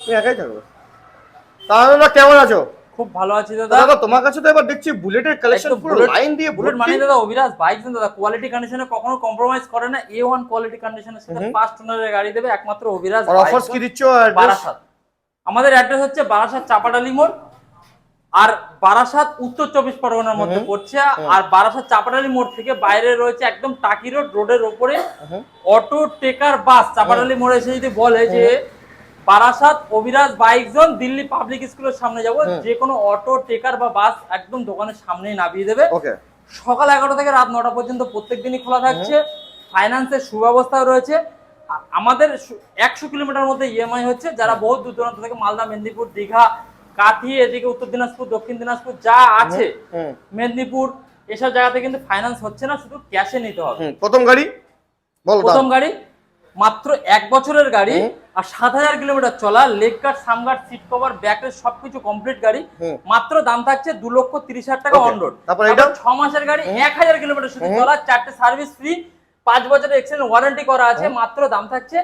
তুমি একাই থাকো। তাহলে কেমন আছো? খুব ভালো আছি দাদা। দাদা তোমার কাছে তো এবার দেখছি বুলেটের কালেকশন পুরো লাইন দিয়ে বুলেট ভর্তি। মানে দাদা অভিরাজ বাইক দাদা কোয়ালিটি কন্ডিশনে কখনো কম্প্রোমাইজ করে না। A1 কোয়ালিটি কন্ডিশনের সাথে ফার্স্ট ওনারের গাড়ি দেবে একমাত্র অভিরাজ আর বাইক। অফারস কি দিচ্ছ? অ্যাড্রেস? বারাসাত। আমাদের অ্যাড্রেস হচ্ছে বারাসাত চাপাডালি মোড়, আর বারাসাত উত্তর 24 পরগনার মধ্যে পড়ছে। আর বারাসাত চাপাডালি মোড় থেকে বাইরে রয়েছে একদম টাকি রোড, রোডের ওপরে অটো টেকার বাস। চাপাডালি মোড়ে এসে যদি বলে যে Barasat Abhiraj bike zone Delhi public স্কুলের সামনে যাব, যে কোনো অটো টেকার বা বাস একদম দোকানের সামনেই নামিয়ে দেবে। ওকে। সকাল 11টা থেকে রাত 9টা পর্যন্ত প্রত্যেকদিনই খোলা থাকছে। ফাইন্যান্সের সুব্যবস্থাও রয়েছে। আমাদের 100 কিলোমিটার মধ্যে ইএমআই হচ্ছে। যারা বহু দূর দূরান্ত থেকে মালদা, মেদিনীপুর, দীঘা, কাঁথি, এদিকে উত্তর দিনাজপুর, দক্ষিণ দিনাজপুর যা আছে, মেদিনীপুর, এসব জায়গাতে কিন্তু ফাইন্যান্স হচ্ছে না, শুধু ক্যাশে নিতে হবে। প্রথম গাড়ি বল। প্রথম গাড়ি মাত্র 1 বছরের গাড়ি, আর 7000 কিলোমিটার চলা, লেগ গার্ড, সাম গার্ড, সিট কভার, ব্যাকের সবকিছু কমপ্লিট গাড়ি। মাত্র দাম থাকছে 2,30,000 টাকা অন রোড। তারপর এটা 6 মাসের গাড়ি, 1000 কিলোমিটার শুধু চলা, 4টে সার্ভিস ফ্রি, 5 বছরের এক্সচেঞ্জ ওয়ারেন্টি করা আছে। মাত্র দাম থাকছে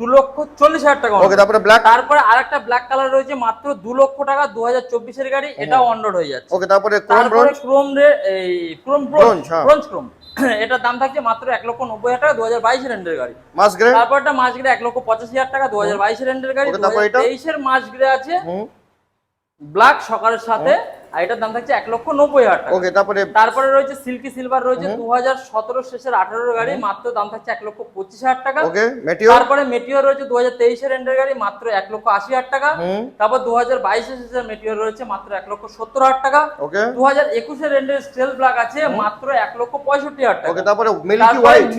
2,40,000 টাকা। ওকে। তারপরে ব্ল্যাক। তারপরে আরেকটা ব্ল্যাক কালার রয়েছে মাত্র 2 লক্ষ টাকা, 2024 এর গাড়ি, এটা অন রোড হয়ে যাচ্ছে। ওকে। তারপরে ক্রোম ব্রোঞ্জ ক্রোম এটার দাম থাকছে মাত্র 1,90,000 টাকা, 2022 এর এন্ডের গাড়ি। মাস গ্রে। তারপরটা মাস গ্রে 1,85,000 টাকা, 2022 এর এন্ডের গাড়ি। 2023 এর মাস গ্রে আছে ব্ল্যাক সকালের সাথে, আর এটার দাম থাকছে 1,90,000 টাকা। ওকে। তারপরে রয়েছে সিল্কি সিলভার রয়েছে 2017 শেষের 18 গাড়ি, মাত্র দাম থাকছে 1,25,000 টাকা। ওকে। মেটিওর। তারপরে মেটিওর রয়েছে 2023 এর এন্ডের গাড়ি, মাত্র 1,80,000 টাকা। তারপর 2022 এর শেষের মেটিওর রয়েছে মাত্র 1,70,000 টাকা। ওকে। 2021 এর এন্ডের স্টেল ব্ল্যাক আছে মাত্র 1,65,000 টাকা। ওকে। তারপরে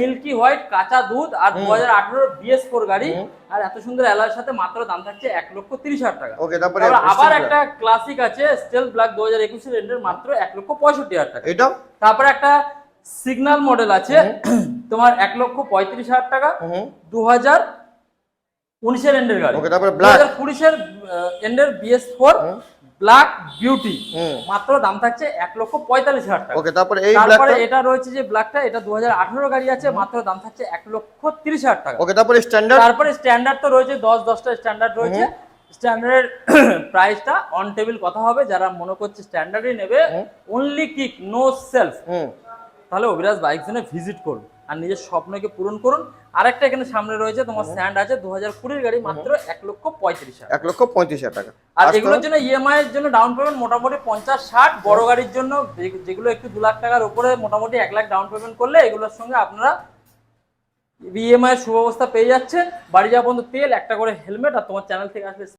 মিল্কি হোয়াইট কাঁচা দুধ, আর 2018 BS4 গাড়ি, আর এত সুন্দর অ্যালয়ের সাথে মাত্র দাম থাকছে 1,30,000 টাকা। ওকে। তারপরে আবার একটা ক্লাসিক আছে স্টেল ব্ল্যাক 2021 এর এন্ডের, মাত্র 1,65,000 টাকা। এটা তারপরে একটা সিগন্যাল মডেল আছে তোমার 1,35,000 টাকা, 2019 এর এন্ডের গাড়ি। ওকে। তারপরে ব্ল্যাক 2020 এর এন্ডের BS4 ব্ল্যাক বিউটি, মাত্র দাম থাকছে 1,45,000 টাকা। ওকে। তারপরে এটা রয়েছে যে ব্ল্যাকটা, এটা 2018 গাড়ি আছে, মাত্র দাম থাকছে 1,30,000 টাকা। ওকে। তারপরে স্ট্যান্ডার্ড তো রয়েছে 10টা স্ট্যান্ডার্ড রয়েছে। স্ট্যান্ডার্ডের প্রাইসটা অন টেবিল কথা হবে। যারা মনে করছে স্ট্যান্ডার্ডই নেবে, অনলি কিক নো সেলফ, তাহলে অভিরাজ বাইক জোনে ভিজিট করুন আর নিজের স্বপ্নকে পূরণ করুন। আরেকটা এখানে সামনে রয়েছে তোমার স্ট্যান্ড আছে 2020 গাড়ি, মাত্র 1,35,000 টাকা। আর এগুলোর জন্য ইএমআই এর জন্য ডাউন পেমেন্ট মোটামুটি 50-60। বড় গাড়ির জন্য যেগুলো একটু 2 লাখ টাকার উপরে মোটামুটি 1 লাখ ডাউন পেমেন্ট করলে এগুলোর সঙ্গে আপনারা ইএমআই এর সুব্যবস্থা পেয়ে যাচ্ছেন। বাড়ি যাওয়া পর্যন্ত তেল, একটা করে হেলমেট, আর তোমার চ্যানেল থেকে আসলে